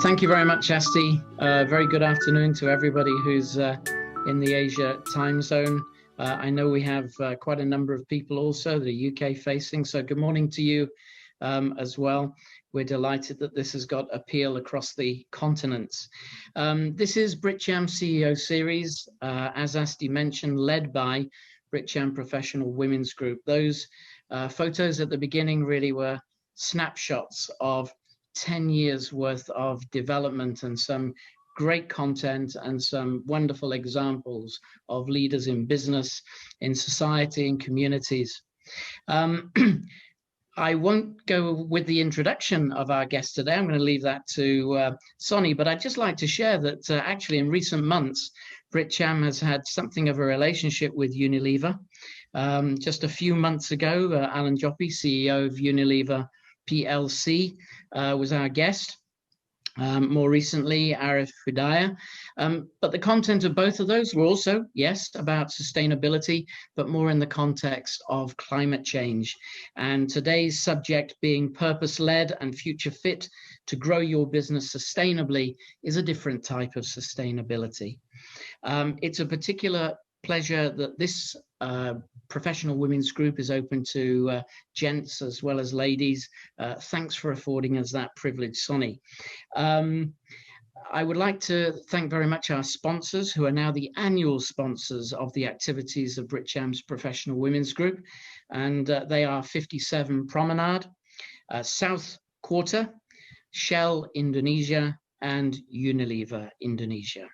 Thank you very much, Asti. Very good afternoon to everybody who's in the Asia time zone. I know we have quite a number of people also that are UK facing, so good morning to you as well. We're delighted that this has got appeal across the continents. This is BritCham CEO Series, as Asti mentioned, led by BritCham Professional Women's Group. Those photos at the beginning really were snapshots of 10 years worth of development and some great content and some wonderful examples of leaders in business, in society, and communities. I won't go with the introduction of our guest today. I'm going to leave that to Sony, but I'd just like to share that actually in recent months, BritCham has had something of a relationship with Unilever. Just a few months ago, Alan Joppy, CEO of Unilever PLC, was our guest. More recently, Arif Hidayah. But the content of both of those were also, yes, about sustainability, but more in the context of climate change. And today's subject being purpose-led and future fit to grow your business sustainably is a different type of sustainability. It's a particular pleasure that this professional women's group is open to gents as well as ladies. Thanks for affording us that privilege, Sony. I would like to thank very much our sponsors, who are now the annual sponsors of the activities of BritCham's Professional Women's Group, and they are 57 Promenade, South Quarter, Shell Indonesia, and Unilever Indonesia.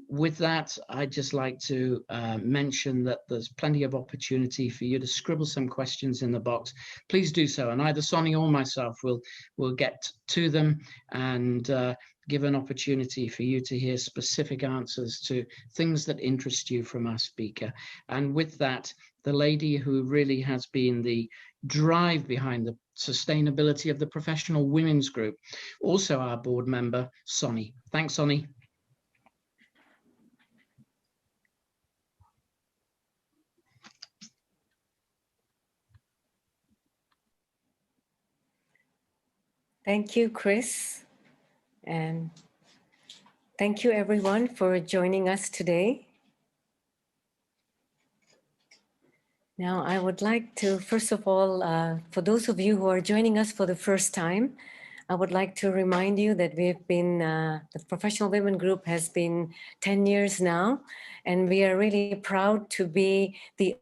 With that, I'd just like to mention that there's plenty of opportunity for you to scribble some questions in the box. Please do so, and either Sony or myself will get to them and give an opportunity for you to hear specific answers to things that interest you from our speaker. And with that, the lady who really has been the drive behind the sustainability of the Professional Women's Group, also our board member, Sony. Thanks, Sony. Thank you, Chris, and thank you everyone for joining us today. Now, I would like to, first of all, for those of you who are joining us for the first time, I would like to remind you that we've been, the Professional Women Group has been 10 years now, and we are really proud to be the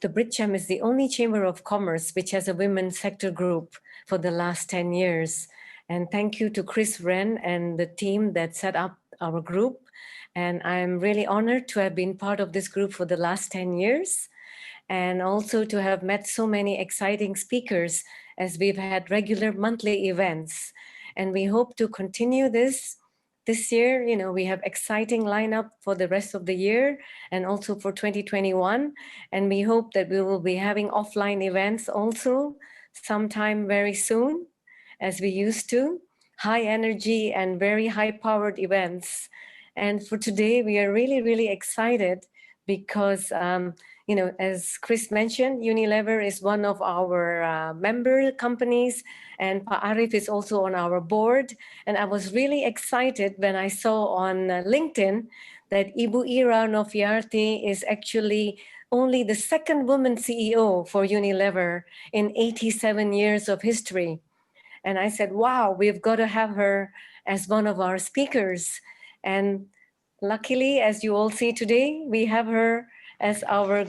BritCham is the only Chamber of Commerce which has a women's sector group for the last 10 years. And thank you to Chris Wren and the team that set up our group. And I'm really honored to have been part of this group for the last 10 years, and also to have met so many exciting speakers as we've had regular monthly events. And we hope to continue this year. You know, we have exciting lineup for the rest of the year and also for 2021. And we hope that we will be having offline events also sometime very soon, as we used to, high energy and very high powered events. And for today, we are really, really excited because, you know, as Chris mentioned, Unilever is one of our member companies, and Pa Arif is also on our board. And I was really excited when I saw on LinkedIn that Ibu Ira Noviarti is actually only the second woman CEO for Unilever in 87 years of history. And I said, wow, we've got to have her as one of our speakers. And luckily, as you all see today, we have her as our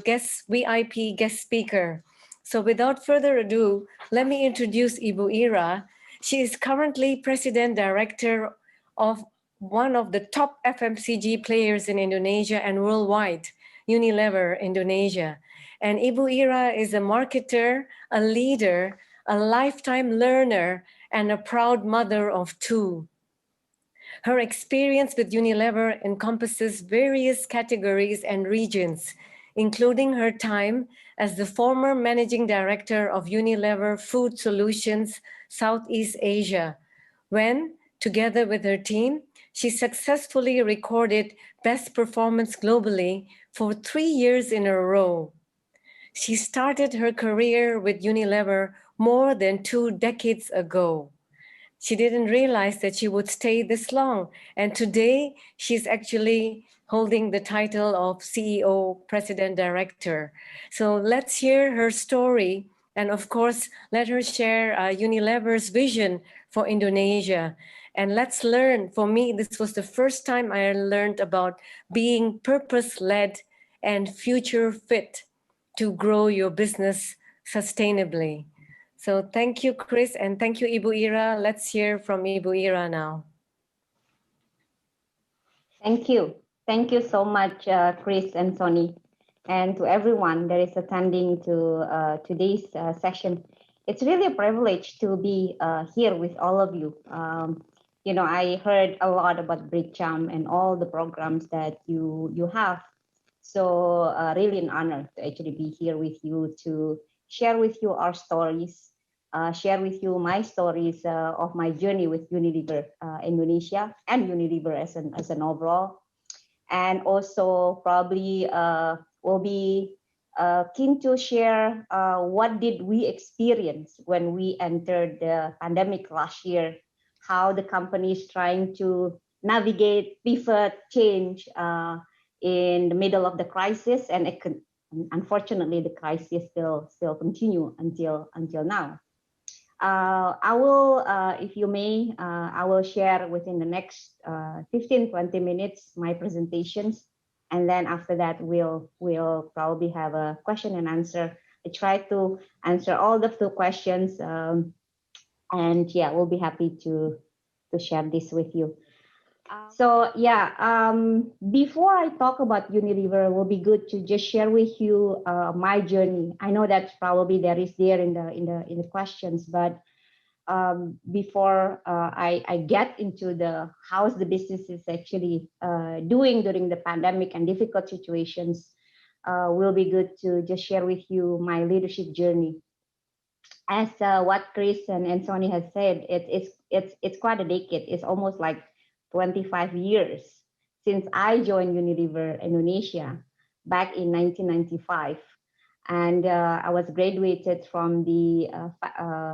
VIP guest speaker. So without further ado, let me introduce Ibu Ira. She is currently President Director of one of the top FMCG players in Indonesia and worldwide, Unilever Indonesia. And Ibu Ira is a marketer, a leader, a lifetime learner, and a proud mother of two. Her experience with Unilever encompasses various categories and regions, including her time as the former Managing Director of Unilever Food Solutions Southeast Asia, when, together with her team, she successfully recorded best performance globally for 3 years in a row. She started her career with Unilever more than 2 decades ago. She didn't realize that she would stay this long. And today she's actually holding the title of CEO, President Director. So let's hear her story. And of course, let her share Unilever's vision for Indonesia. And let's learn. For me, this was the first time I learned about being purpose-led and future fit to grow your business sustainably. So thank you, Chris, and thank you, Ibu Ira. Let's hear from Ibu Ira now. Thank you. Thank you so much, Chris and Sony, and to everyone that is attending to today's session. It's really a privilege to be here with all of you. You know, I heard a lot about BritCham and all the programs that you have. So really an honor to actually be here with you to share with you our stories, share with you my stories of my journey with Unilever Indonesia and Unilever as an overall. And also probably will be keen to share what did we experience when we entered the pandemic last year, how the company is trying to navigate, pivot, change in the middle of the crisis, and unfortunately the crisis still continue until now. I will, if you may, I will share within the next 15-20 minutes my presentations, and then after that we'll probably have a question and answer. I try to answer all the two questions, and yeah, we'll be happy to share this with you. So yeah, before I talk about Unilever, it will be good to just share with you my journey. I know that probably there in the questions, but before I get into the how's the business is actually doing during the pandemic and difficult situations, will be good to just share with you my leadership journey. As what Chris and Sony has said, it's quite a decade. It's almost like 25 years since I joined Unilever Indonesia back in 1995. And I was graduated from the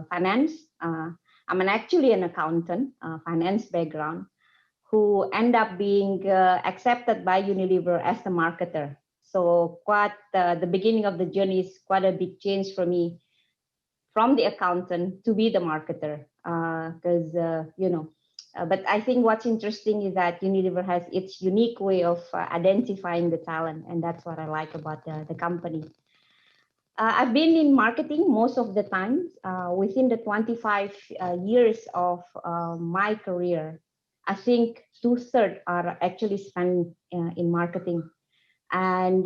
finance. I'm actually an accountant, finance background, who end up being accepted by Unilever as a marketer. So quite the beginning of the journey is quite a big change for me from the accountant to be the marketer, because you know. But I think what's interesting is that Unilever has its unique way of identifying the talent, and that's what I like about the company. I've been in marketing most of the time. Within the 25 years of my career, I think 2/3 are actually spent in marketing. And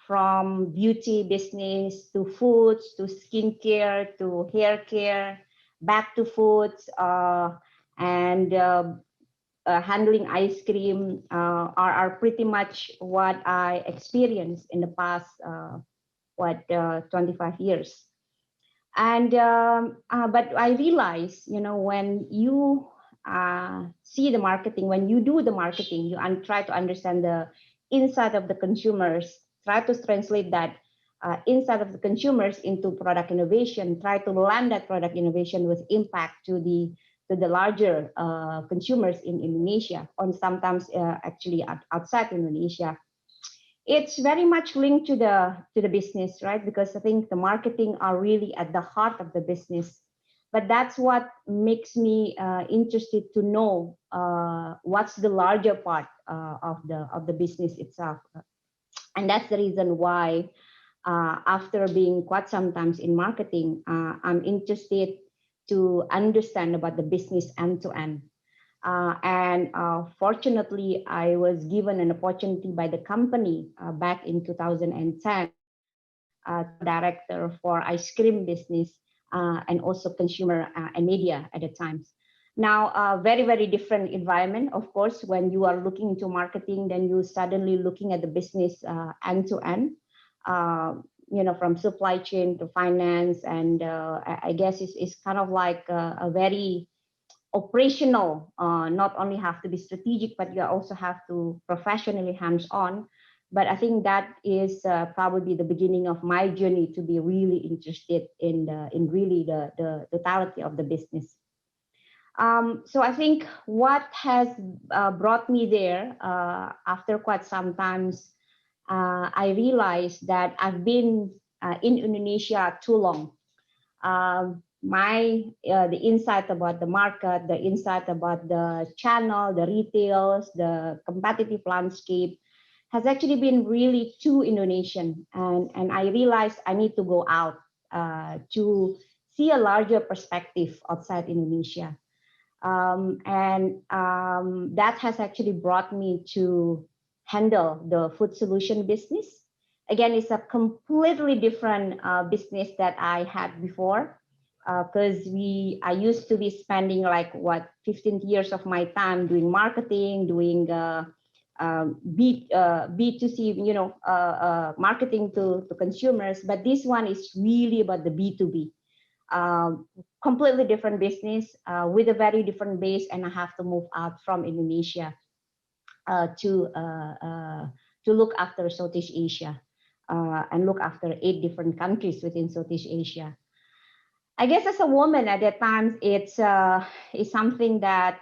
from beauty business to foods, to skincare, to hair care, back to foods, and handling ice cream are pretty much what I experienced in the past 25 years. And but I realized, you know, when you see the marketing, when you do the marketing, you try to understand the inside of the consumers, try to translate that inside of the consumers into product innovation, try to land that product innovation with impact to the larger consumers in Indonesia, or sometimes actually outside Indonesia. It's very much linked to the business, right? Because I think the marketing are really at the heart of the business. But that's what makes me interested to know what's the larger part of the business itself, and that's the reason why after being quite sometimes in marketing, I'm interested to understand about the business end to end. And fortunately, I was given an opportunity by the company back in 2010, director for ice cream business and also consumer and media at the time. Now, very, very different environment. Of course, when you are looking into marketing, then you suddenly looking at the business end to end, you know, from supply chain to finance. And I guess it's kind of like a very operational, not only have to be strategic, but you also have to professionally hands-on. But I think that is probably the beginning of my journey to be really interested in really the totality of the business. So I think what has brought me there after quite some times, I realized that I've been in Indonesia too long. The insight about the market, the insight about the channel, the retails, the competitive landscape has actually been really too Indonesian, and I realized I need to go out to see a larger perspective outside Indonesia. That has actually brought me to handle the food solution business. Again, it's a completely different business that I had before, because I used to be spending like 15 years of my time doing marketing, doing B2C, marketing to consumers. But this one is really about the B2B. Completely different business with a very different base, and I have to move out from Indonesia to look after Southeast Asia and look after 8 different countries within Southeast Asia. I guess as a woman at that time, it's something that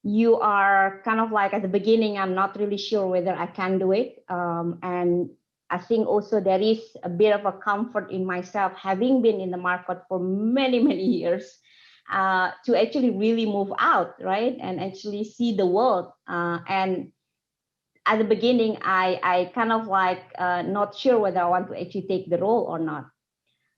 you are kind of like at the beginning, I'm not really sure whether I can do it. And I think also there is a bit of a comfort in myself, having been in the market for many, many years, to actually really move out, right? And actually see the world. And at the beginning, I kind of like not sure whether I want to actually take the role or not.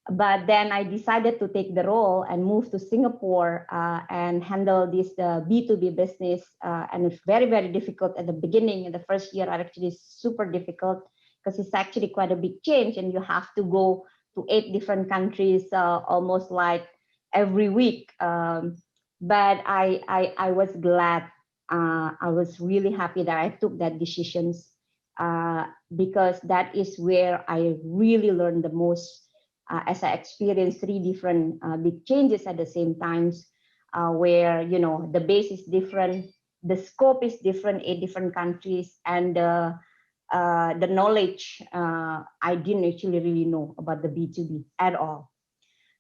But then I decided to take the role and move to Singapore and handle this B2B business. And it's very, very difficult at the beginning. In the first year, actually super difficult, because it's actually quite a big change, and you have to go to 8 different countries almost like every week. But I was glad. I was really happy that I took that decisions, because that is where I really learned the most. As I experienced 3 different big changes at the same times, where the base is different, the scope is different, 8 different countries, and the knowledge I didn't actually really know about the B2B at all.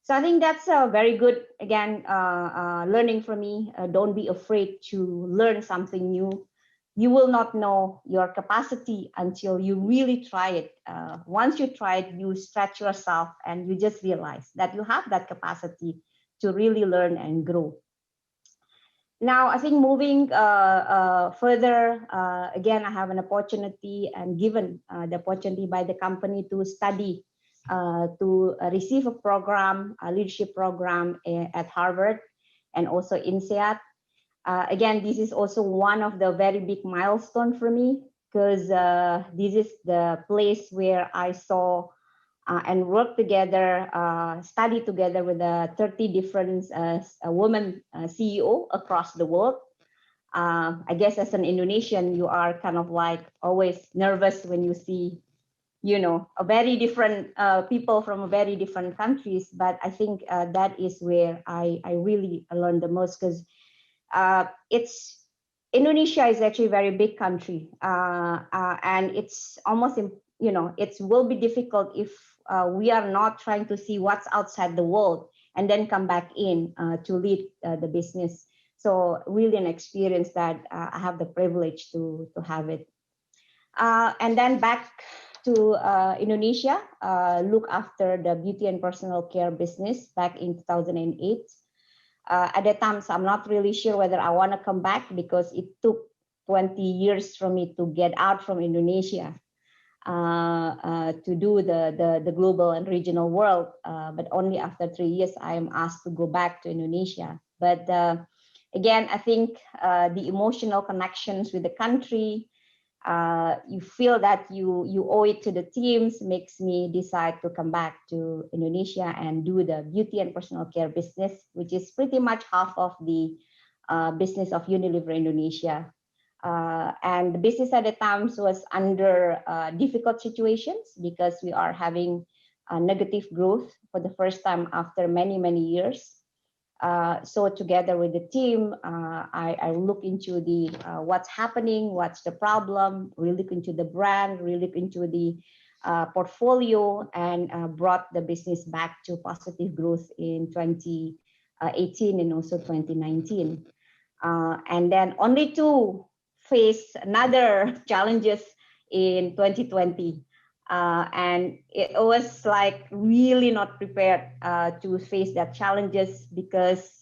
So I think that's a very good, again, learning for me. Don't be afraid to learn something new. You will not know your capacity until you really try it. Once you try it, you stretch yourself and you just realize that you have that capacity to really learn and grow. Now, I think moving further, again, I have an opportunity and given the opportunity by the company to study, to receive a program, a leadership program at Harvard and also INSEAD. Again, this is also one of the very big milestones for me, because this is the place where I saw and work together, study together with 30 different women CEO across the world. I guess as an Indonesian, you are kind of like always nervous when you see, a very different people from a very different countries. But I think that is where I really learned the most, because Indonesia is actually a very big country, and it's almost, it will be difficult if we are not trying to see what's outside the world and then come back in to lead the business. So really an experience that I have the privilege to have it. And then back to Indonesia, look after the beauty and personal care business back in 2008. At that time, so I'm not really sure whether I want to come back, because it took 20 years for me to get out from Indonesia to do the global and regional world. But only after 3 years, I am asked to go back to Indonesia. But again, I think the emotional connections with the country, you feel that you owe it to the teams, makes me decide to come back to Indonesia and do the beauty and personal care business, which is pretty much half of the business of Unilever Indonesia. And the business at the time was under difficult situations, because we are having negative growth for the first time after many, many years. So together with the team, I look into the what's happening, what's the problem, really look into the brand, really look into the portfolio, and brought the business back to positive growth in 2019. 2018 and also 2019. And then only to face another challenges in 2020. And it was like really not prepared to face that challenges because,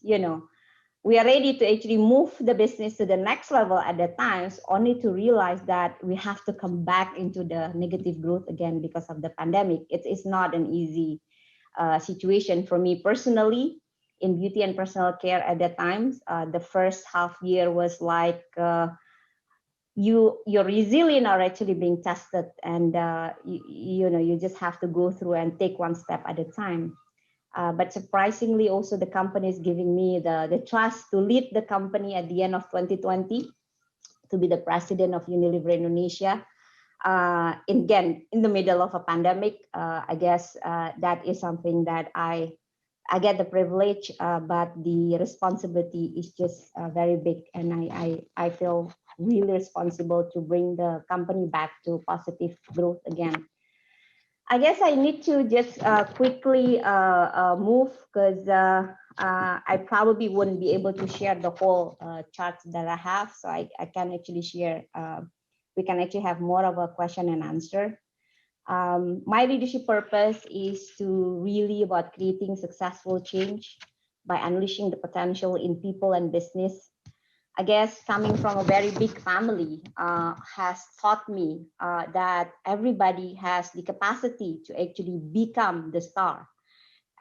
we are ready to actually move the business to the next level at the times, only to realize that we have to come back into the negative growth again because of the pandemic. It is not an easy situation for me personally in beauty and personal care at that times. The first half year was like your resilience are actually being tested, and you just have to go through and take one step at a time. But surprisingly, also the company is giving me the trust to lead the company at the end of 2020 to be the president of Unilever Indonesia. Again, in the middle of a pandemic, I guess that is something that I get the privilege, but the responsibility is just very big, and I feel really responsible to bring the company back to positive growth again. I guess I need to just quickly move because I probably wouldn't be able to share the whole charts that I have. So I can actually share, we can actually have more of a question and answer. My leadership purpose is to really about creating successful change by unleashing the potential in people and business. I guess coming from a very big family has taught me that everybody has the capacity to actually become the star.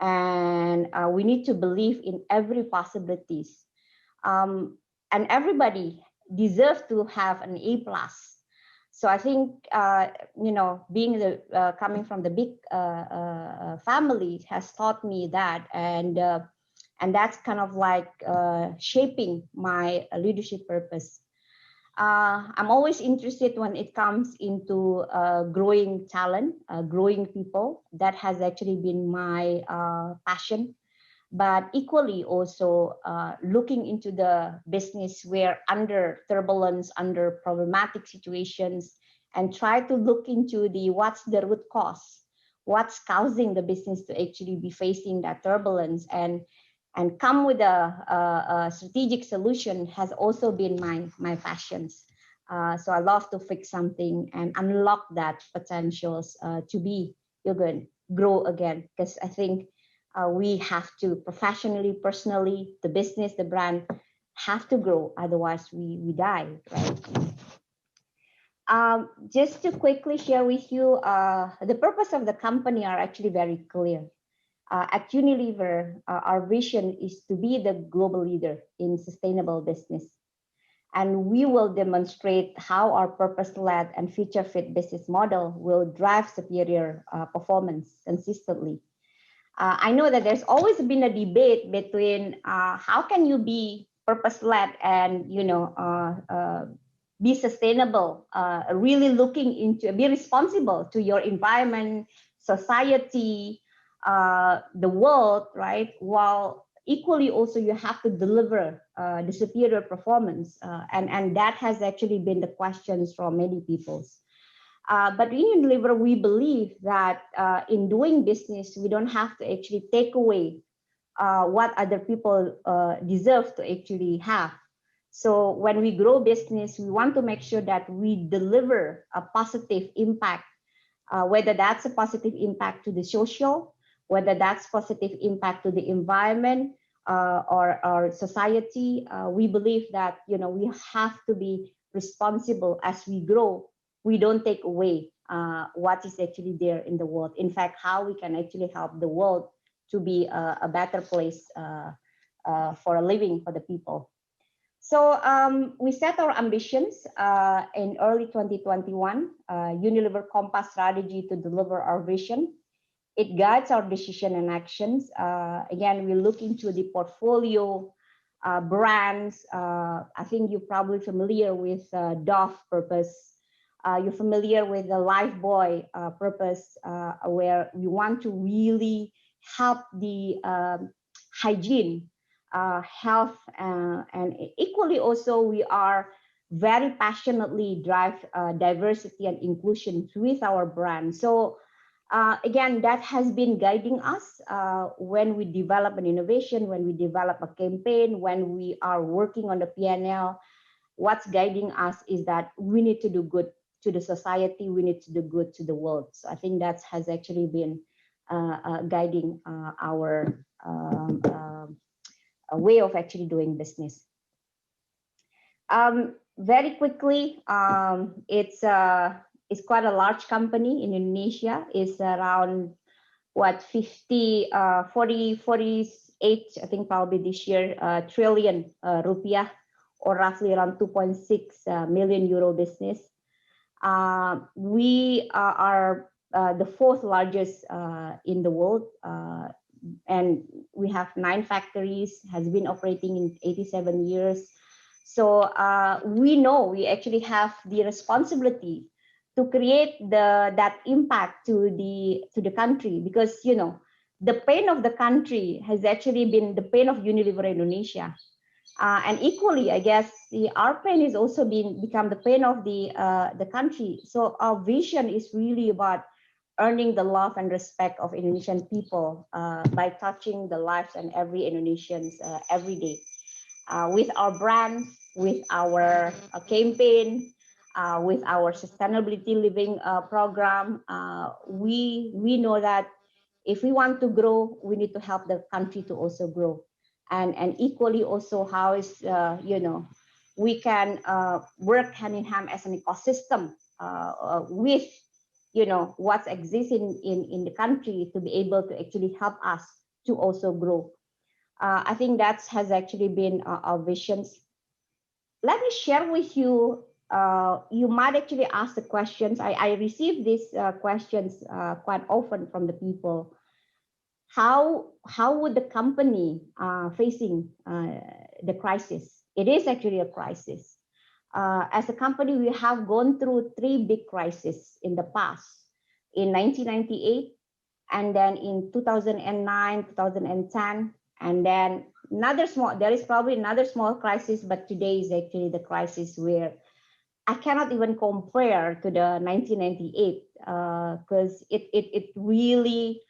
And we need to believe in every possibilities. And everybody deserves to have an A+. So I think, being coming from the big family has taught me that, and that's kind of like shaping my leadership purpose. I'm always interested when it comes into growing talent, growing people. That has actually been my passion. But equally also looking into the business where under turbulence, under problematic situations, and try to look into what's the root cause, what's causing the business to actually be facing that turbulence, and come with a strategic solution has also been my passions. So I love to fix something and unlock that potentials to be grow again, because I think we have to professionally, personally, the business, the brand have to grow, otherwise we die, right? Just to quickly share with you, the purpose of the company are actually very clear. At Unilever, our vision is to be the global leader in sustainable business. And we will demonstrate how our purpose-led and future-fit business model will drive superior performance consistently. I know that there's always been a debate between how can you be purpose-led and be sustainable, really looking into, be responsible to your environment, society, the world, right? While equally also you have to deliver the superior performance, and that has actually been the questions from many people. But in Unilever, we believe that in doing business, we don't have to actually take away what other people deserve to actually have. So when we grow business, we want to make sure that we deliver a positive impact, whether that's a positive impact to the social, whether that's positive impact to the environment or society. We believe that we have to be responsible as we grow. We don't take away what is actually there in the world. In fact, how we can actually help the world to be a better place for a living for the people. So we set our ambitions in early 2021, Unilever Compass strategy to deliver our vision. It guides our decision and actions. Again, we look into the portfolio, brands. I think you're probably familiar with Dove purpose. You're familiar with the Lifebuoy purpose, where we want to really help the hygiene, health, and equally also we are very passionately drive diversity and inclusion with our brand. So Again, that has been guiding us when we develop an innovation, when we develop a campaign, when we are working on the P&L. What's guiding us is that we need to do good to the society, we need to do good to the world. So I think that has actually been guiding our way of actually doing business. Very quickly, it's quite a large company in Indonesia. It's around what 48, I think probably this year, trillion rupiah, or roughly around 2.6 million euro business. We are the fourth largest in the world, and we have 9 factories, has been operating in 87 years. So we know we actually have the responsibility to create that impact to the country, because the pain of the country has actually been the pain of Unilever Indonesia. And equally, I guess our pain is also become the pain of the country. So our vision is really about earning the love and respect of Indonesian people by touching the lives and every Indonesians every day. With our brand, with our campaign, with our sustainability living program, we know that if we want to grow, we need to help the country to also grow. And equally also how is, we can work hand in hand as an ecosystem with, what's existing in the country to be able to actually help us to also grow. I think that has actually been our visions. Let me share with you, you might actually ask the questions. I receive these questions quite often from the people. How would the company facing the crisis? It is actually a crisis. As a company, we have gone through 3 big crises in the past. In 1998, and then in 2009, 2010, and then there is probably another small crisis, but today is actually the crisis where I cannot even compare to the 1998 because it really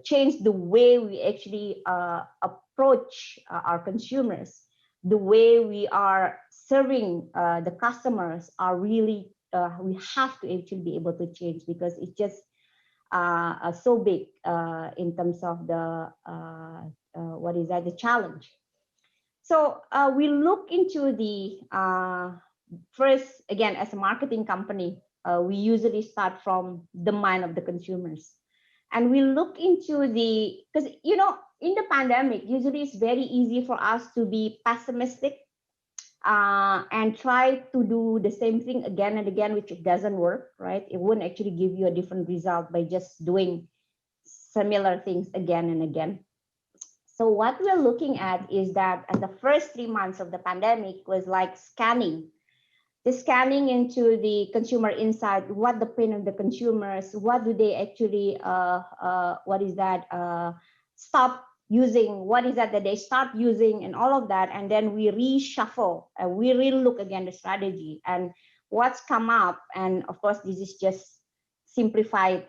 changed the way we actually approach our consumers. The way we are serving the customers are really, we have to actually be able to change, because it's just so big in terms of the, the challenge. So we look into the, first, again, as a marketing company, we usually start from the mind of the consumers. And we look into because, in the pandemic, usually it's very easy for us to be pessimistic and try to do the same thing again and again, which doesn't work, right? It wouldn't actually give you a different result by just doing similar things again and again. So what we're looking at is that at the first 3 months of the pandemic was like scanning into the consumer insight, what the pain of the consumers, what do they actually, stop using, what is that they start using, and all of that. And then we reshuffle and we really look again the strategy and what's come up. And of course, this is just simplified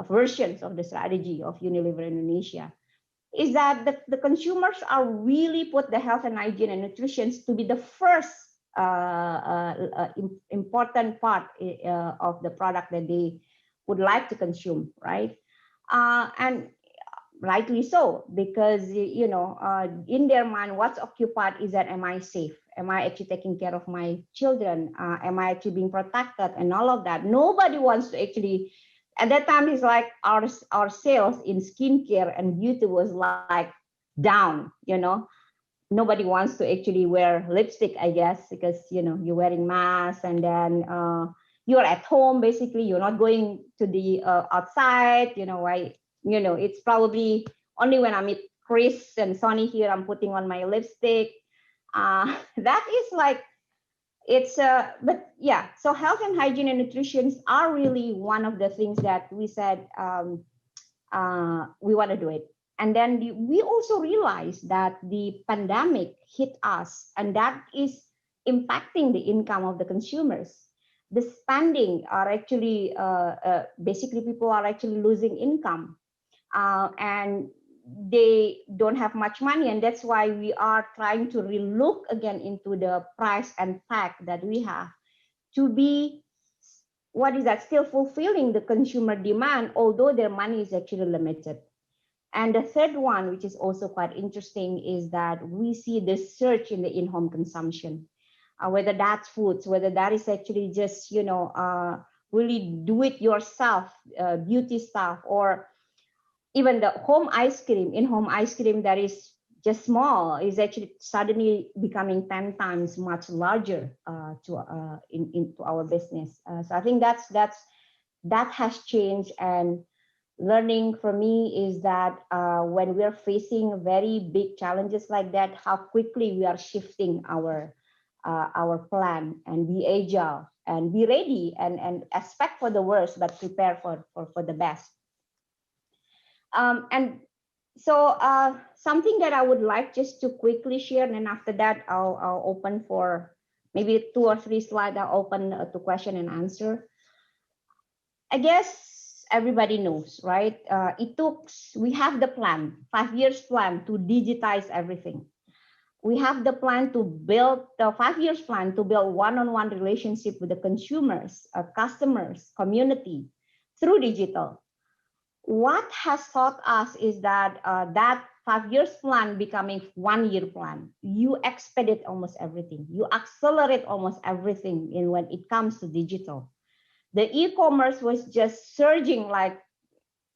versions of the strategy of Unilever Indonesia, is that the consumers are really put the health and hygiene and nutrition to be the first important part of the product that they would like to consume, right? And rightly so, because in their mind, what's occupied is that, am I safe? Am I actually taking care of my children? Am I actually being protected? And all of that. Nobody wants to actually. At that time, it's like our sales in skincare and beauty was like down. Nobody wants to actually wear lipstick, I guess, because you're wearing masks, and then you're at home. Basically, you're not going to the outside. It's probably only when I meet Chris and Sony here, I'm putting on my lipstick. That is like, but yeah. So health and hygiene and nutrition are really one of the things that we said we want to do it. And then we also realized that the pandemic hit us, and that is impacting the income of the consumers. the spending are actually, basically people are actually losing income, and they don't have much money. And that's why we are trying to relook again into the price and pack that we have to be, what is that, still fulfilling the consumer demand, although their money is actually limited. And the third one, which is also quite interesting, is that we see the surge in the in-home consumption, whether that's foods, whether that is actually just, really do it yourself, beauty stuff, or even the home ice cream, in-home ice cream that is just small is actually suddenly becoming 10 times much larger into our business. So I think that has changed. And learning for me is that when we're facing very big challenges like that, how quickly we are shifting our plan and be agile and be ready and expect for the worst, but prepare for the best. And so something that I would like just to quickly share, and then after that, I'll open for maybe 2 or 3 slides. I'll open to question and answer. I guess everybody knows, right? We have the plan, 5 years plan to digitize everything. We have the plan to build the 5 years plan to build one-on-one relationship with the consumers, customers, community through digital. What has taught us is that that 5 years plan becoming 1 year plan, you expedite almost everything. You accelerate almost everything when it comes to digital. The e-commerce was just surging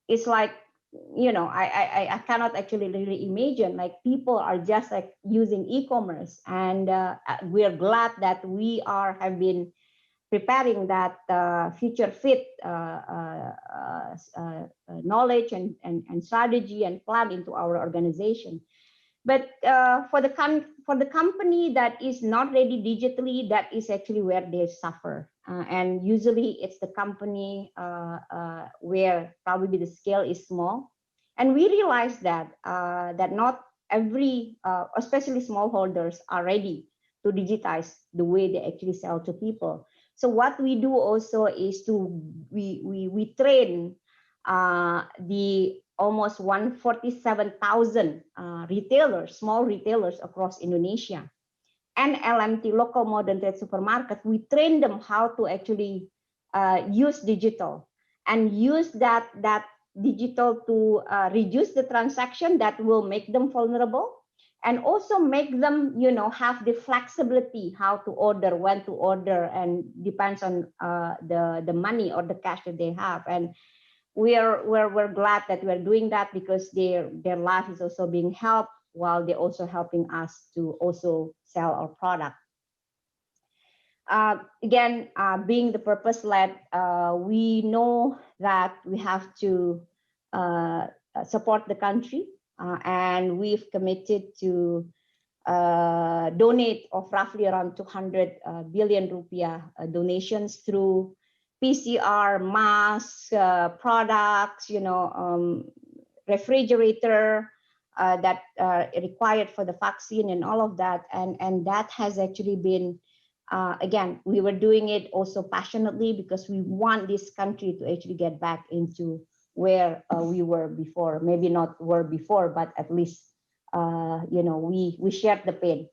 it's like, I cannot actually really imagine, like people are just like using e-commerce, and we're glad that we have been preparing that future fit knowledge and strategy and plan into our organization. But for the company that is not ready digitally, that is actually where they suffer. And usually it's the company where probably the scale is small. And we realize that not every, especially smallholders, are ready to digitize the way they actually sell to people. So what we do also is we train the almost 147,000 retailers, small retailers across Indonesia, and LMT, local modern trade supermarket. We train them how to actually use digital and use that digital to reduce the transaction that will make them vulnerable, and also make them, have the flexibility how to order, when to order, and depends on the money or the cash that they have. And we're glad that we're doing that, because their life is also being helped while they're also helping us to also sell our product. Again, being the purpose-led, we know that we have to support the country, and we've committed to donate of roughly around 200 billion rupiah donations through PCR, mask, products, refrigerator that required for the vaccine and all of that. And that has actually been, again, we were doing it also passionately, because we want this country to actually get back into where we were before. Maybe not were before, but at least, we shared the pain.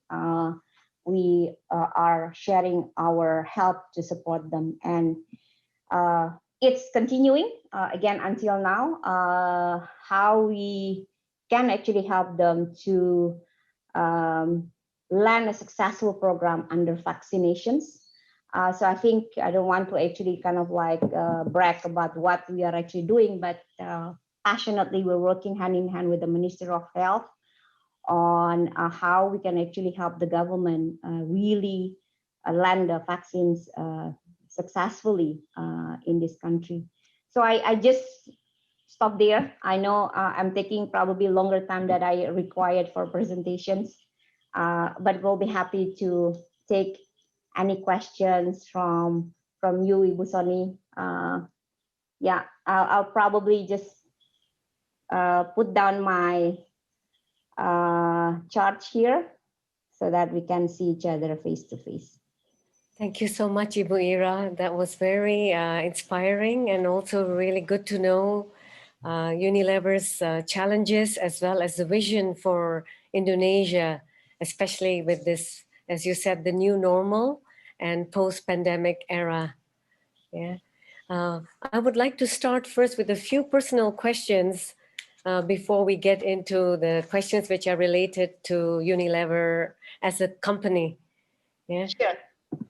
We are sharing our help to support them. And it's continuing again until now, how we can actually help them to land a successful program under vaccinations. So I think I don't want to actually kind of like brag about what we are actually doing, but passionately we're working hand in hand with the Minister of Health on how we can actually help the government really land the vaccines successfully in this country. So I just stop there. I know I'm taking probably longer time than I required for presentations, but we'll be happy to take any questions from you, Ibu Sony. Yeah, I'll probably just put down my chart here so that we can see each other face to face. Thank you so much, Ibu Ira. That was very inspiring and also really good to know Unilever's challenges as well as the vision for Indonesia, especially with this, as you said, the new normal and post-pandemic era. Yeah. I would like to start first with a few personal questions before we get into the questions which are related to Unilever as a company. Yeah. Sure.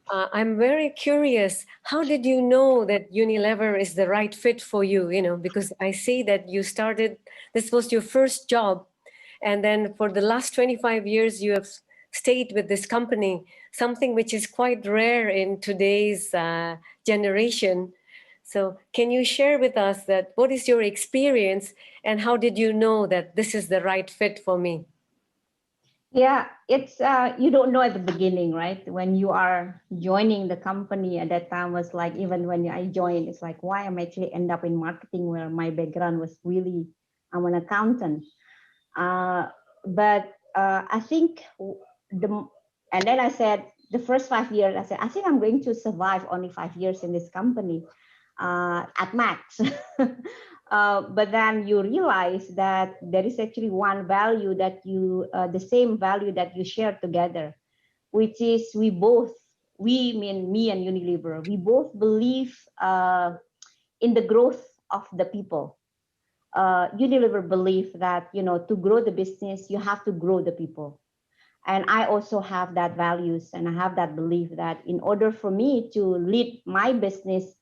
I'm very curious. How did you know that Unilever is the right fit for you? You know, because I see that you started. This was your first job, and then for the last 25 years, you have stayed with this company. Something which is quite rare in today's generation. So, can you share with us that what is your experience, and how did you know that this is the right fit for me? Yeah, it's you don't know at the beginning, right? When you are joining the company at that time was like, even when I joined, it's like, why I'm actually end up in marketing where my background was really, I'm an accountant. But I think and then I said, the first 5 years, I said, I think I'm going to survive only 5 years in this company at max. But then you realize that there is actually one value that the same value that you share together, which is we mean me and Unilever, we both believe in the growth of the people. Unilever believe that, to grow the business, you have to grow the people. And I also have that values and I have that belief that in order for me to lead my business,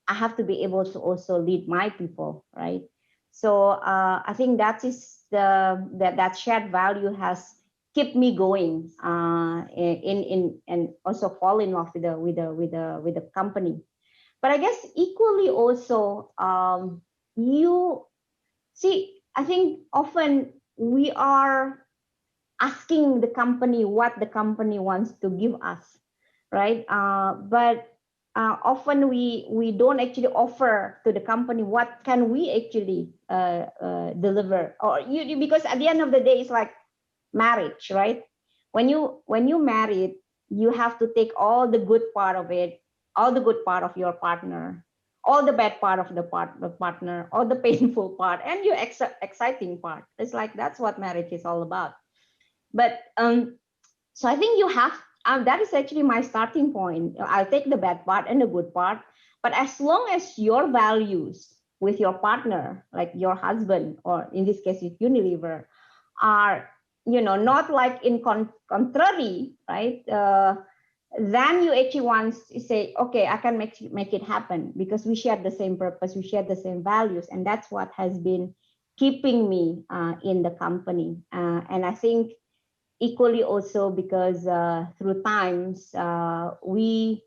I have to be able to also lead my people, right? So I think that is that shared value has kept me going and also fall in love with the company. But I guess equally also you see, I think often we are asking the company what the company wants to give us, right? But often we don't actually offer to the company what can we actually deliver, or because at the end of the day it's like marriage, right? When you married, you have to take all the good part of it, all the good part of your partner, all the bad part of the partner, all the painful part, and your exciting part. It's like that's what marriage is all about. But so I think you have that is actually my starting point. I'll take the bad part and the good part, but as long as your values with your partner, like your husband, or in this case with Unilever, are not like in contrary, right? Then you actually want to say, okay, I can make it happen because we share the same purpose, we share the same values, and that's what has been keeping me in the company. And I think equally also because through times we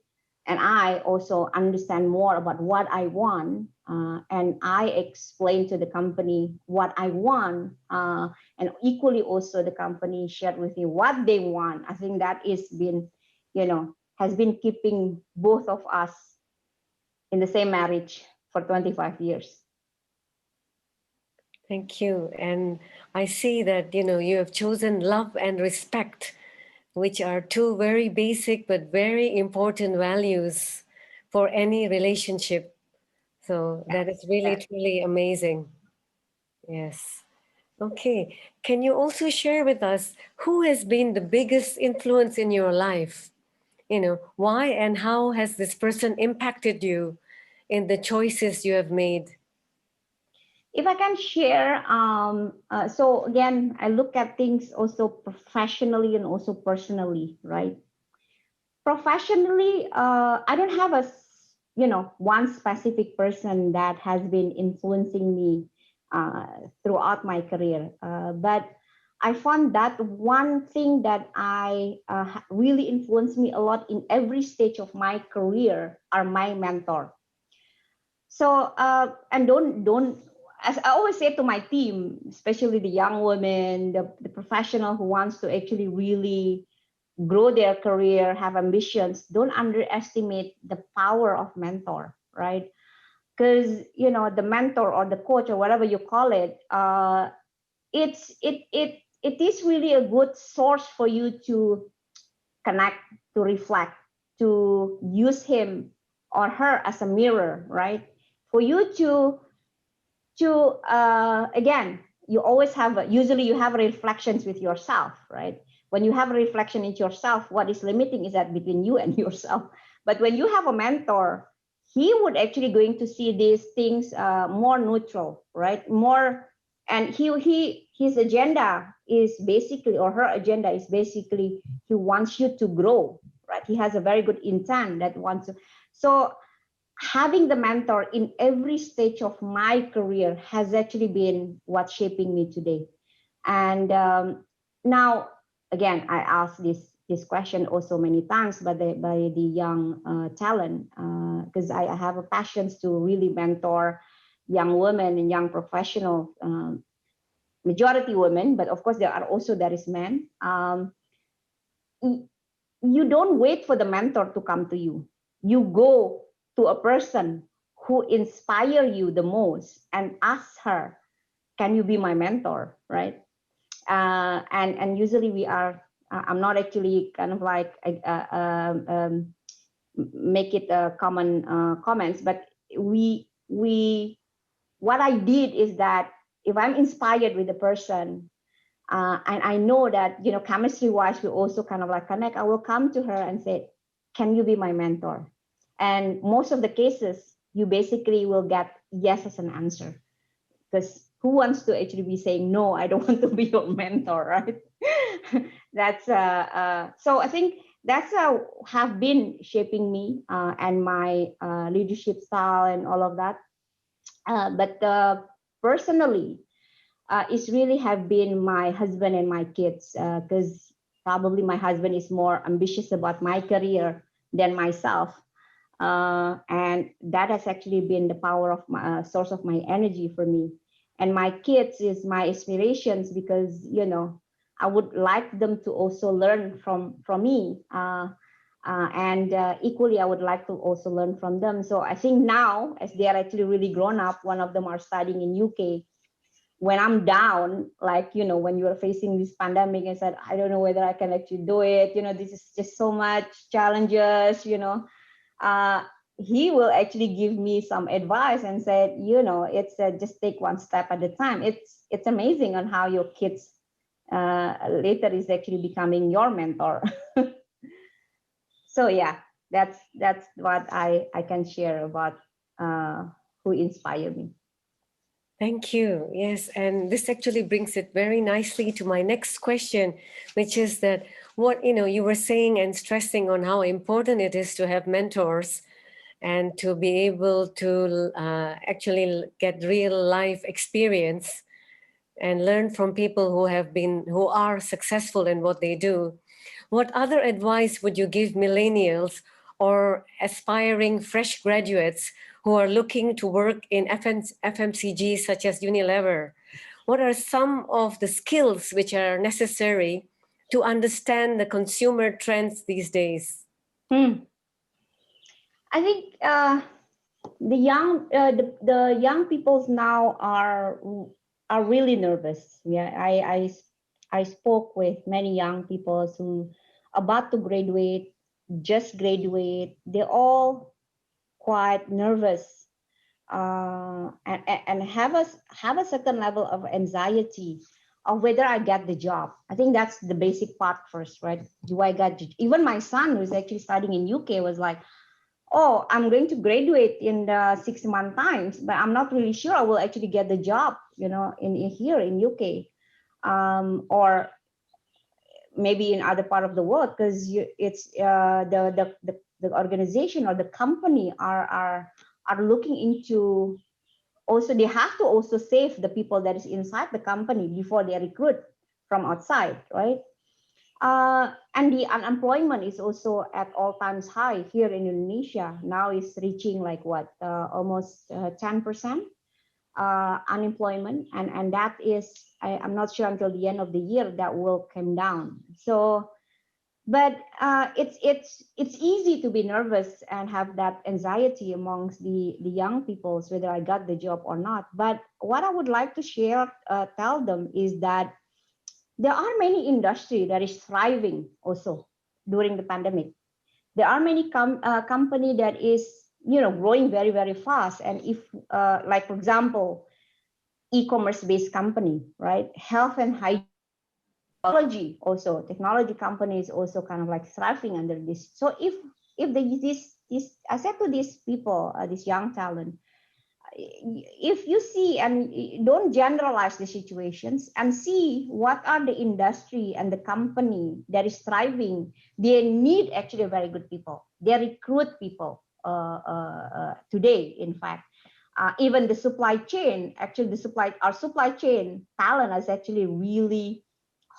and I also understand more about what I want, and I explain to the company what I want, and equally also the company shared with me what they want. I think that is been, has been keeping both of us in the same marriage for 25 years. Thank you. And I see that, you have chosen love and respect, which are two very basic but very important values for any relationship. So that is really, truly amazing. Yes. Okay. Can you also share with us who has been the biggest influence in your life? Why and how has this person impacted you in the choices you have made? If I can share, so again, I look at things also professionally and also personally, right? Professionally, I don't have one specific person that has been influencing me throughout my career. But I found that one thing that I really influenced me a lot in every stage of my career are my mentor. So and don't as I always say to my team, especially the young women, the professional who wants to actually really grow their career, have ambitions, don't underestimate the power of mentor, right? Because the mentor or the coach or whatever you call it, it is really a good source for you to connect, to reflect, to use him or her as a mirror, right? For you to again, you always have, usually you have reflections with yourself, right? When you have a reflection into yourself, what is limiting is that between you and yourself. But when you have a mentor, he would actually going to see these things more neutral, right? More, and his agenda is basically, or her agenda is basically, he wants you to grow, right? He has a very good intent that wants to. So having the mentor in every stage of my career has actually been what's shaping me today. And now, again, I ask this question also many times by the young talent, because I have a passion to really mentor young women and young professionals, majority women, but of course there is men. You don't wait for the mentor to come to you. You go to a person who inspire you the most and ask her, can you be my mentor, right? And usually we are, I'm not actually kind of like make it common comments, but what I did is that if I'm inspired with the person, and I know that, you know, chemistry wise, we also kind of like connect, I will come to her and say, can you be my mentor? And most of the cases, you basically will get yes as an answer, because who wants to actually be saying, no, I don't want to be your mentor, right? That's so I think that's have been shaping me and my leadership style and all of that. But personally, it's really have been my husband and my kids, because probably my husband is more ambitious about my career than myself. And that has actually been the power of my source of my energy for me. And my kids is my inspirations, because, you know, I would like them to also learn from me. And equally, I would like to also learn from them. So I think now, as they are actually really grown up, one of them are studying in UK. When I'm down, like, you know, when you are facing this pandemic, I said, I don't know whether I can actually do it. You know, this is just so much challenges, you know. He will actually give me some advice and said, you know, it's just take one step at a time. It's amazing on how your kids later is actually becoming your mentor. So yeah, that's what I can share about who inspired me. Thank you. Yes, and this actually brings it very nicely to my next question, which is that what, you know, you were saying and stressing on how important it is to have mentors and to be able to actually get real life experience and learn from people who are successful in what they do. What other advice would you give millennials or aspiring fresh graduates who are looking to work in FMCG such as Unilever? What are some of the skills which are necessary to understand the consumer trends these days? I think the young peoples now are really nervous. Yeah, I spoke with many young people who about to graduate, just graduate. They're all quite nervous and have a certain level of anxiety of whether I get the job. I think that's the basic part first, right? Do I get? Even my son, who's actually studying in UK, was like, oh, I'm going to graduate in the 6 month times, but I'm not really sure I will actually get the job, you know, in here in UK, or maybe in other part of the world, because it's the organization or the company are looking into, also they have to also save the people that is inside the company before they recruit from outside, right? And the unemployment is also at all times high here in Indonesia. Now it's reaching like what, almost 10% unemployment, and that is, I'm not sure until the end of the year that will come down. So, but it's easy to be nervous and have that anxiety amongst the young people, whether I got the job or not. But what I would like to share, tell them is that there are many industries that is thriving also during the pandemic. there are many company that is, growing very, very fast. And if, like, for example, e-commerce based company, right? Health and hygiene, technology companies also kind of like thriving under this. So if I said to these people, this young talent, if you see, and don't generalize the situations, and see what are the industry and the company that is thriving, they need actually very good people. They recruit people today, in fact. Even the supply chain, actually our supply chain talent is actually really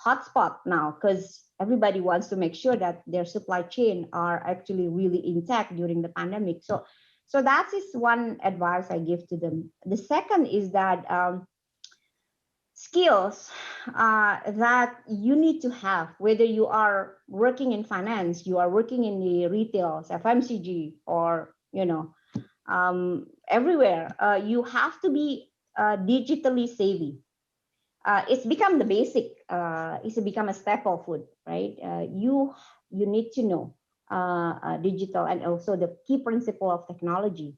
hotspot now, because everybody wants to make sure that their supply chain are actually really intact during the pandemic. So that is one advice I give to them. The second is that skills that you need to have, whether you are working in finance, you are working in the retail, FMCG, or everywhere, you have to be digitally savvy. It's become the basic. It's become a staple food, right? You need to know digital, and also the key principle of technology,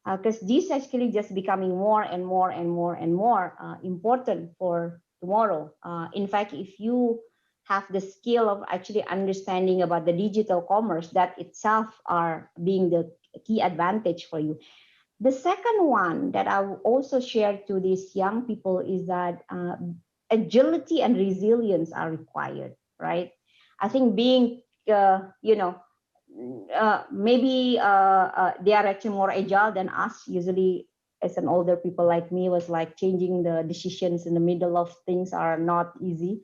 because this actually just becoming more and more and more and more important for tomorrow. In fact, if you have the skill of actually understanding about the digital commerce, that itself are being the key advantage for you. The second one that I will also share to these young people is that agility and resilience are required, right? I think being, maybe they are actually more agile than us. Usually, as an older people like me, was like changing the decisions in the middle of things are not easy.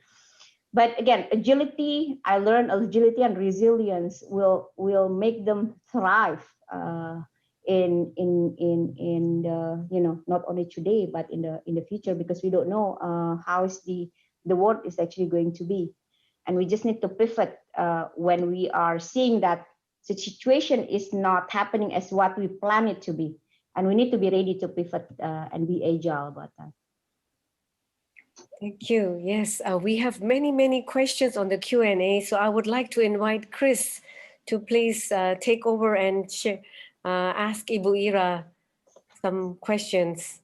But again, agility, I learned agility and resilience will make them thrive in not only today but in the future, because we don't know how is the world is actually going to be, and we just need to pivot when we are seeing that the situation is not happening as what we plan it to be, and we need to be ready to pivot and be agile about that. Thank you. Yes, we have many questions on the Q&A, so I would like to invite Chris to please take over and share, ask Ibu Ira some questions.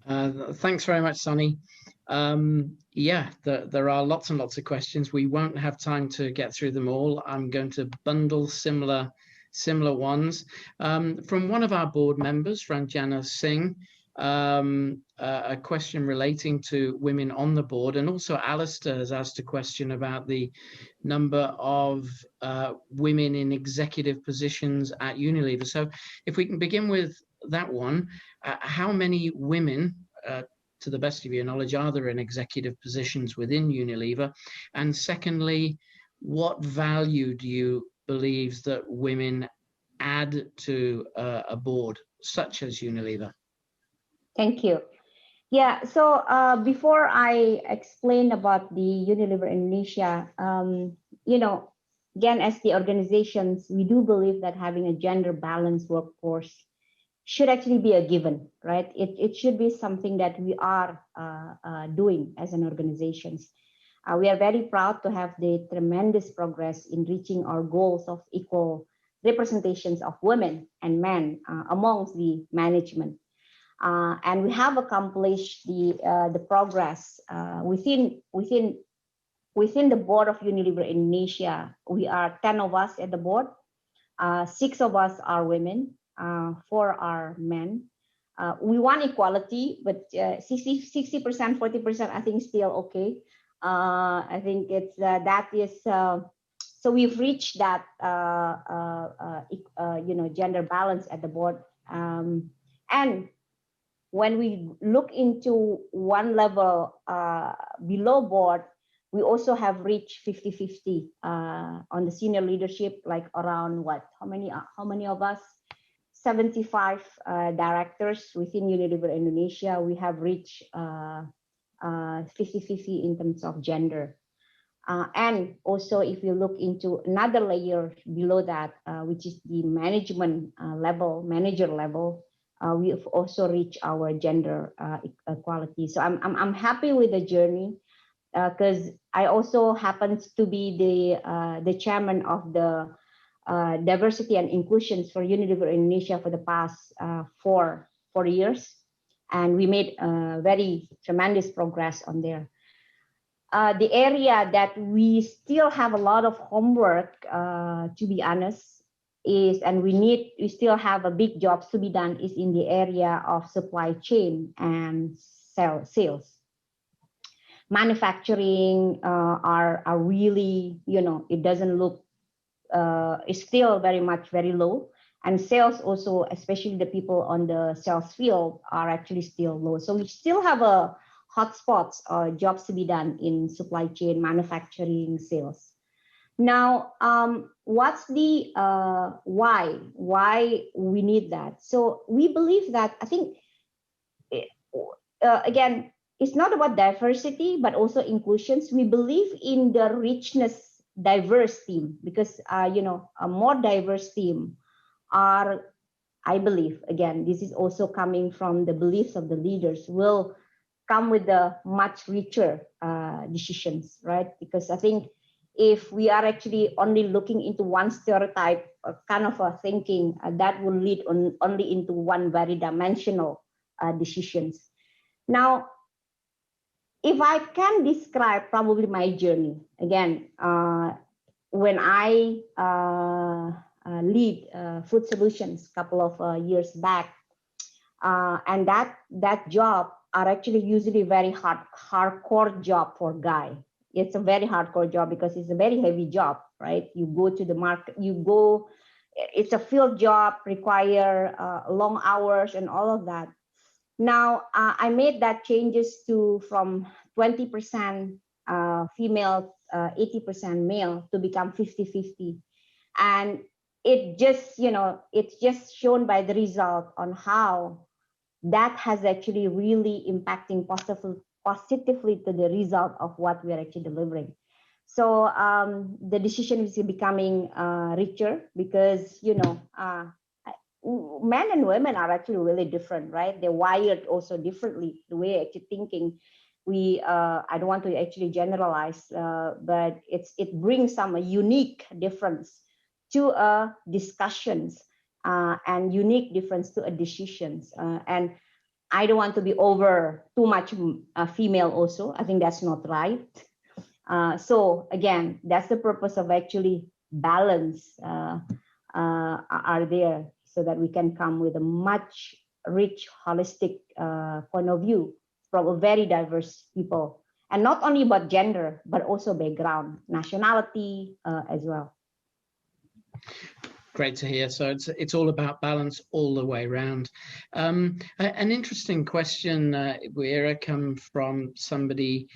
Thanks very much, Sony. Yeah, there are lots and lots of questions. We won't have time to get through them all. I'm going to bundle similar ones. From one of our board members, Ranjana Singh, a question relating to women on the board, and also Alistair has asked a question about the number of women in executive positions at Unilever. So if we can begin with that one, how many women, to the best of your knowledge, are there in executive positions within Unilever? And secondly, what value do you believe that women add to a board such as Unilever? Thank you. Yeah, so before I explain about the Unilever Indonesia, again, as the organizations, we do believe that having a gender balanced workforce should actually be a given, right? It should be something that we are doing as an organization. We are very proud to have the tremendous progress in reaching our goals of equal representations of women and men amongst the management. And we have accomplished the progress within the board of Unilever Indonesia. We are 10 of us at the board. 6 of us are women, 4 are men. We want equality, but 60%, 40%, I think still okay. I think it's that is so we've reached that gender balance at the board. And when we look into one level below board, we also have reached 50-50 on the senior leadership, like around how many of us? 75 directors within Unilever Indonesia. We have reached 50-50 in terms of gender. And also, if you look into another layer below that, which is the management level, manager level, we have also reached our gender equality. So I'm happy with the journey, because I also happens to be the chairman of the diversity and inclusion for Unilever Indonesia for the past 4 years, and we made very tremendous progress on there. The area that we still have a lot of homework, to be honest, is, and we still have a big jobs to be done, is in the area of supply chain and sales. Manufacturing are really, it doesn't look, it's still very low. And sales also, especially the people on the sales field, are actually still low. So we still have a hotspots or jobs to be done in supply chain, manufacturing, sales. Now, what's the why we need that? So we believe that, I think, again, it's not about diversity, but also inclusions. We believe in the richness, diverse team, because, a more diverse team are, I believe, again, this is also coming from the beliefs of the leaders, will come with the much richer decisions, right? Because I think if we are actually only looking into one stereotype or kind of a thinking, that will lead only into one very dimensional decisions. Now, if I can describe probably my journey, again, when I lead Food Solutions a couple of years back, and that job are actually usually very hardcore job for guy. It's a very hardcore job because it's a very heavy job, right? You go to the market, it's a field job, require long hours and all of that. Now, I made that changes from 20% female, 80% male to become 50-50. And it just, it's just shown by the result on how that has actually really impacting positively to the result of what we are actually delivering. So the decision is becoming richer because, men and women are actually really different, right? They're wired also differently. The way actually thinking, I don't want to actually generalize, but it brings some unique difference to discussions and unique difference to decisions. And I don't want to be too much female also. I think that's not right. So again, that's the purpose of actually balance are there, so that we can come with a much rich, holistic point of view from a very diverse people. And not only about gender, but also background, nationality as well. Great to hear. So it's all about balance all the way around. An interesting question, Ira, come from somebody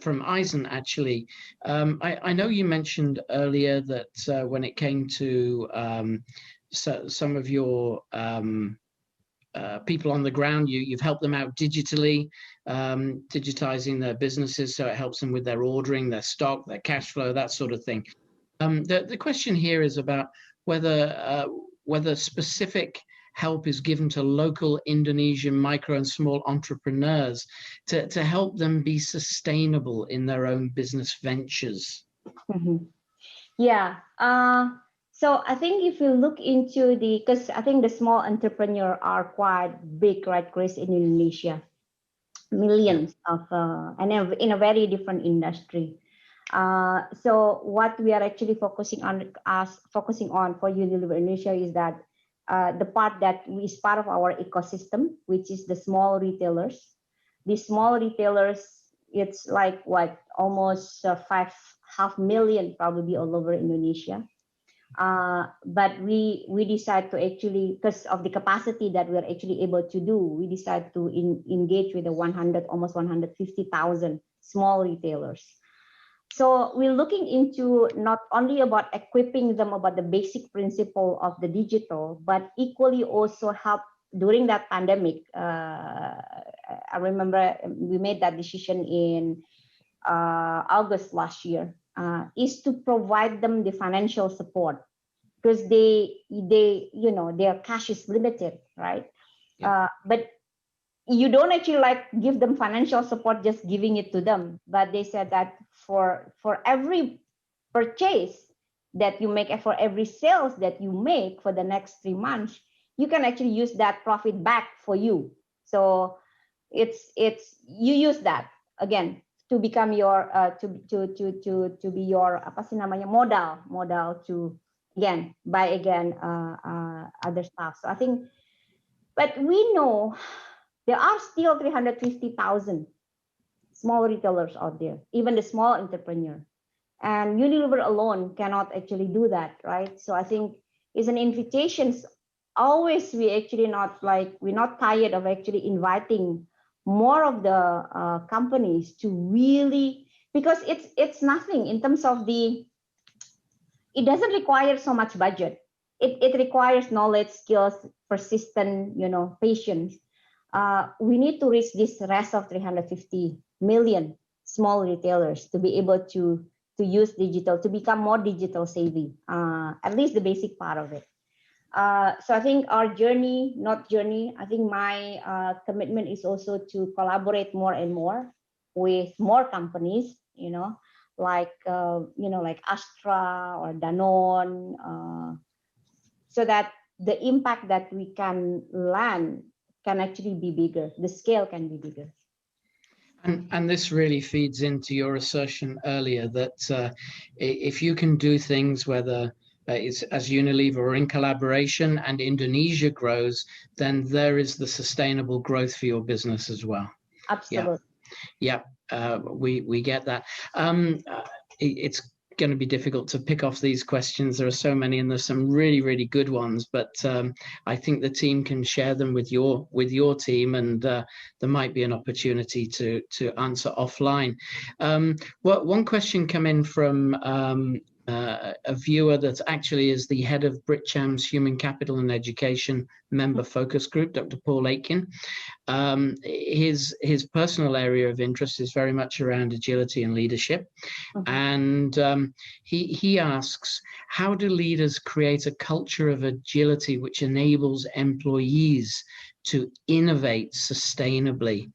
from Eisen, actually. I know you mentioned earlier that when it came to some of your people on the ground, you've helped them out digitally, digitizing their businesses, so it helps them with their ordering, their stock, their cash flow, that sort of thing. The question here is about whether specific help is given to local Indonesian micro and small entrepreneurs to help them be sustainable in their own business ventures. Mm-hmm. Yeah. So I think if you look into because I think the small entrepreneur are quite big, right, Chris, in Indonesia, millions of, and in a very different industry. So what we are actually focusing on for Unilever Indonesia is that the part that is part of our ecosystem, which is the small retailers. These small retailers, it's like almost 5.5 million probably all over Indonesia. But we decide to actually, because of the capacity that we're actually able to do, we decide to engage with the almost 150,000 small retailers. So we're looking into not only about equipping them about the basic principle of the digital, but equally also help during that pandemic. I remember we made that decision in August last year, is to provide them the financial support, because their cash is limited, right? Yeah. But you don't actually give them financial support just giving it to them, but they said that for every purchase that you make, for every sales that you make for the next 3 months, you can actually use that profit back for you. So it's you use that again to become your to be your apa sih namanya modal to again buy again other stuff. So I think, but we know there are still 350,000 small retailers out there, even the small entrepreneur. And Unilever alone cannot actually do that, right? So I think it's an invitation. Always we actually we're not tired of actually inviting more of the companies to really, because it's nothing in terms of it doesn't require so much budget. It requires knowledge, skills, persistent, patience. We need to reach this rest of 350 million small retailers to be able to use digital, to become more digital savvy, at least the basic part of it. So I think our I think my commitment is also to collaborate more and more with more companies, like Astra or Danone, so that the impact that we can land can actually be bigger. The scale can be bigger. And this really feeds into your assertion earlier that if you can do things, whether it's as Unilever or in collaboration, and Indonesia grows, then there is the sustainable growth for your business as well. Absolutely. Yeah, we get that. It's going to be difficult to pick off these questions. There are so many, and there's some really, really good ones, but I think the team can share them with your team, and there might be an opportunity to answer offline. One question come in from a viewer that actually is the head of BritCham's Human Capital and Education member focus group, Dr. Paul Aitken. His personal area of interest is very much around agility and leadership. And he asks, how do leaders create a culture of agility which enables employees to innovate sustainably?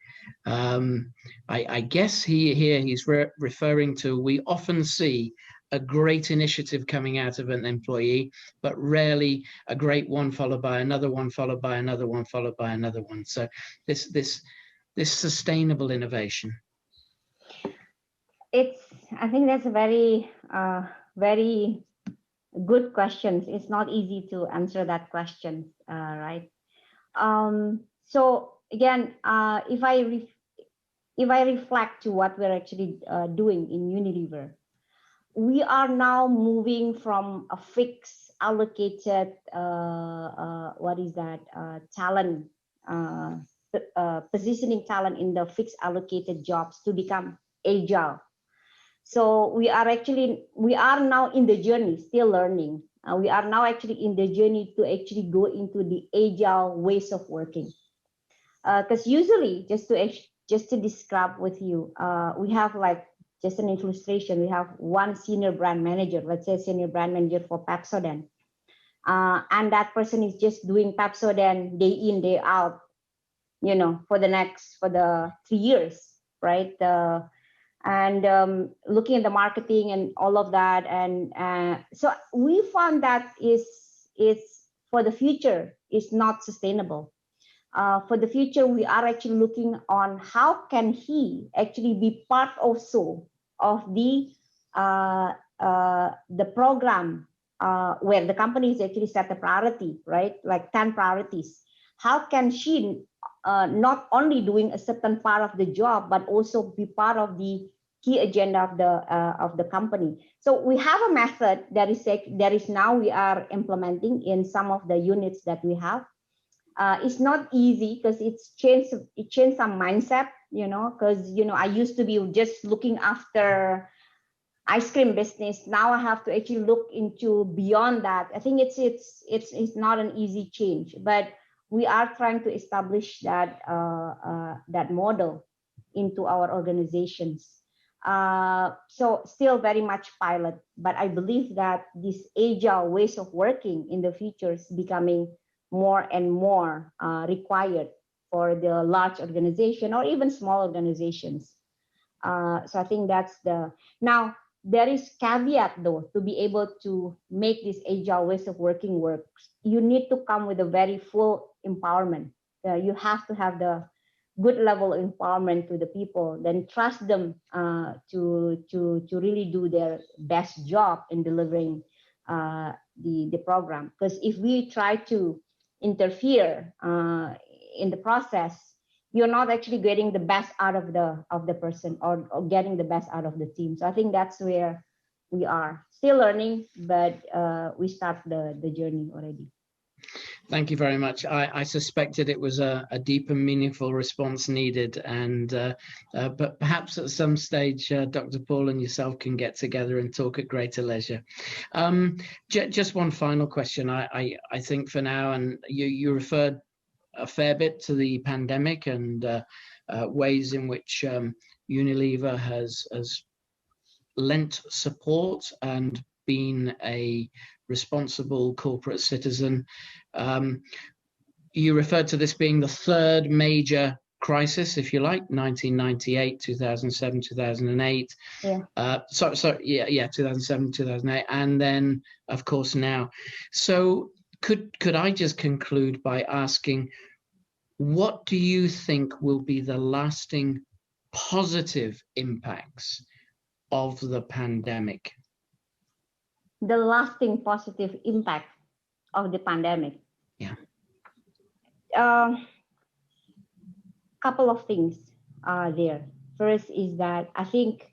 I guess he's referring to, we often see a great initiative coming out of an employee, but rarely a great one followed by another one, followed by another one, followed by another one. So this sustainable innovation. I think that's a very, very good question. It's not easy to answer that question, right? So again, if I reflect to what we're actually doing in Unilever, we are now moving from a fixed allocated talent, positioning talent in the fixed allocated jobs to become agile. So we are now in the journey, still learning. We are now actually in the journey to actually go into the agile ways of working. Because usually, just to describe with you, we have just an illustration. We have one senior brand manager, let's say senior brand manager for Pepsodent. And that person is just doing Pepsodent day in, day out, for the 3 years, right? And looking at the marketing and all of that. And so we found that is for the future is not sustainable. For the future, we are actually looking on how can he actually be part also of the program where the company is actually set a priority, right? Like 10 priorities. How can she not only doing a certain part of the job, but also be part of the key agenda of the company? So we have a method that is now we are implementing in some of the units that we have. It's not easy because it changed some mindset, because I used to be just looking after ice cream business. Now I have to actually look into beyond that. I think it's not an easy change, but we are trying to establish that model into our organizations. So still very much pilot, but I believe that these agile ways of working in the future is becoming more and more required for the large organization or even small organizations. So I think that's now there is caveat though, to be able to make this agile ways of working work. You need to come with a very full empowerment. You have to have the good level of empowerment to the people, then trust them to really do their best job in delivering the program. Because if we try to interfere in the process, you're not actually getting the best out of the person or getting the best out of the team. So I think that's where we are still learning, but we start the journey already. Thank you very much. I suspected it was a deep and meaningful response needed, and but perhaps at some stage, Dr. Paul and yourself can get together and talk at greater leisure. Just one final question, I think for now, and you referred a fair bit to the pandemic and ways in which Unilever has lent support and been a responsible corporate citizen. You referred to this being the third major crisis, if you like, 1998, 2007, 2008. Yeah. 2007, 2008, and then, of course, now. So could I just conclude by asking, what do you think will be the lasting positive impacts of the pandemic? The lasting positive impact of the pandemic. Yeah. Couple of things are there. First is that I think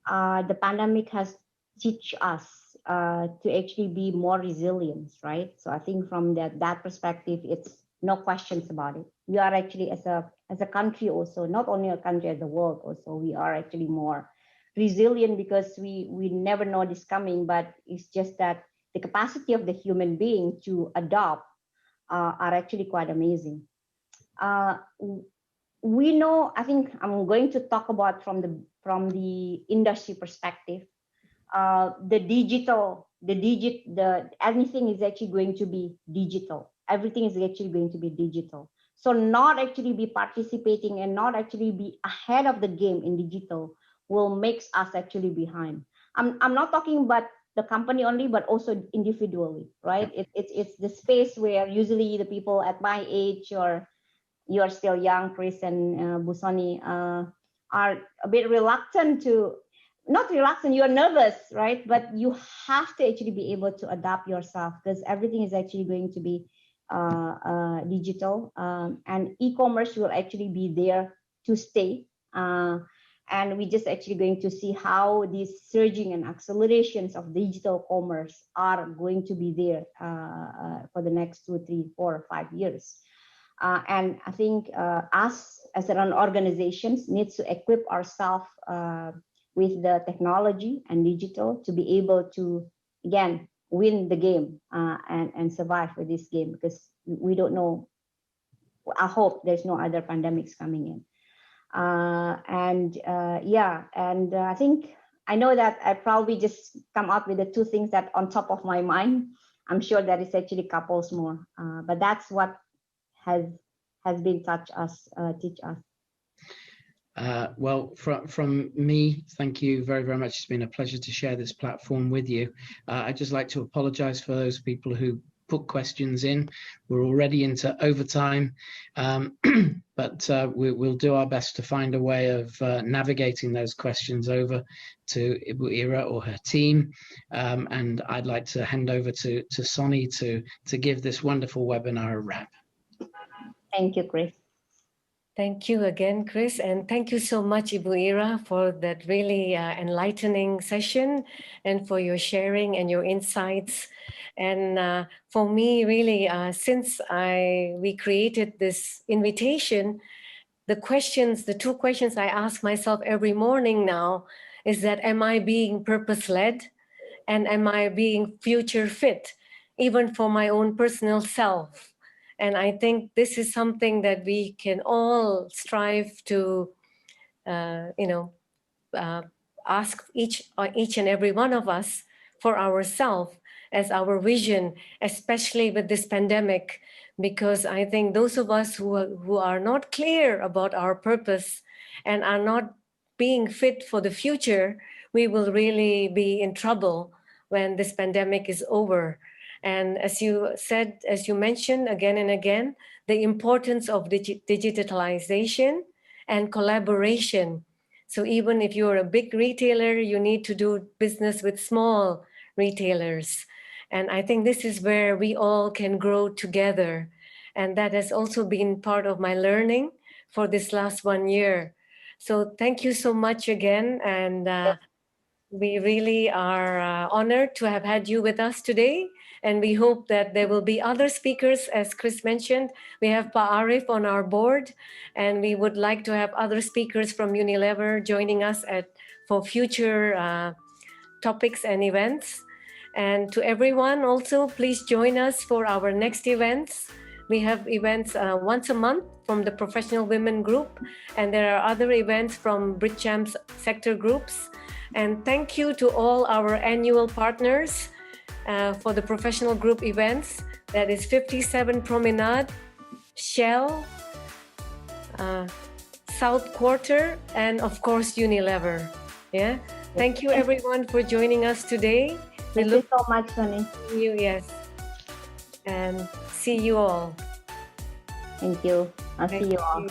the pandemic has teach us to actually be more resilient, right? So I think from that perspective, it's no questions about it. We are actually as a country also, not only a country, as the world also, we are actually more resilient because we never know this coming, but it's just that the capacity of the human being to adopt are actually quite amazing. We know, I think I'm going to talk about from the industry perspective, anything is actually going to be digital. Everything is actually going to be digital. So not actually be participating and not actually be ahead of the game in digital will make us actually behind. I'm not talking about the company only, but also individually, right? It's the space where usually the people at my age, or you're still young, Chris and Bu Sony, are a bit reluctant to, not reluctant, you're nervous, right? But you have to actually be able to adapt yourself because everything is actually going to be digital, and e-commerce will actually be there to stay. And we're just actually going to see how these surging and accelerations of digital commerce are going to be there for the next 2, 3, 4, or 5 years. And I think us as an organization needs to equip ourselves with the technology and digital to be able to, again, win the game and survive with this game, because we don't know. I hope there's no other pandemics coming in. I think I know that I probably just come up with the two things that on top of my mind. I'm sure there is actually couples more, but that's what has been teach us. Well, from me, thank you very, very much. It's been a pleasure to share this platform with you. I'd just like to apologize for those people who put questions in. We're already into overtime, but we'll do our best to find a way of navigating those questions over to Ira or her team. And I'd like to hand over to Sony to give this wonderful webinar a wrap. Thank you, Chris. Thank you again, Chris, and thank you so much, Ibu Ira, for that really enlightening session and for your sharing and your insights. And for me, really, since we created this invitation, the two questions I ask myself every morning now is that, am I being purpose-led, and am I being future fit, even for my own personal self? And I think this is something that we can all strive to, ask each and every one of us for ourselves as our vision, especially with this pandemic, because I think those of us who are not clear about our purpose and are not being fit for the future, we will really be in trouble when this pandemic is over. And as you said, as you mentioned again and again, the importance of digitalization and collaboration. So even if you're a big retailer, you need to do business with small retailers. And I think this is where we all can grow together. And that has also been part of my learning for this last 1 year. So thank you so much again. And we really are honored to have had you with us today. And we hope that there will be other speakers. As Chris mentioned, we have Pa Arif on our board, and we would like to have other speakers from Unilever joining us for future topics and events. And to everyone also, please join us for our next events. We have events once a month from the Professional Women Group, and there are other events from BritCham's sector groups. And thank you to all our annual partners for the professional group events. That is 57 Promenade, Shell, South Quarter, and of course Unilever. Yeah. Thank you everyone for joining us today. Thank you so much, Sony. You, yes. And see you all. Thank you. I'll see you all.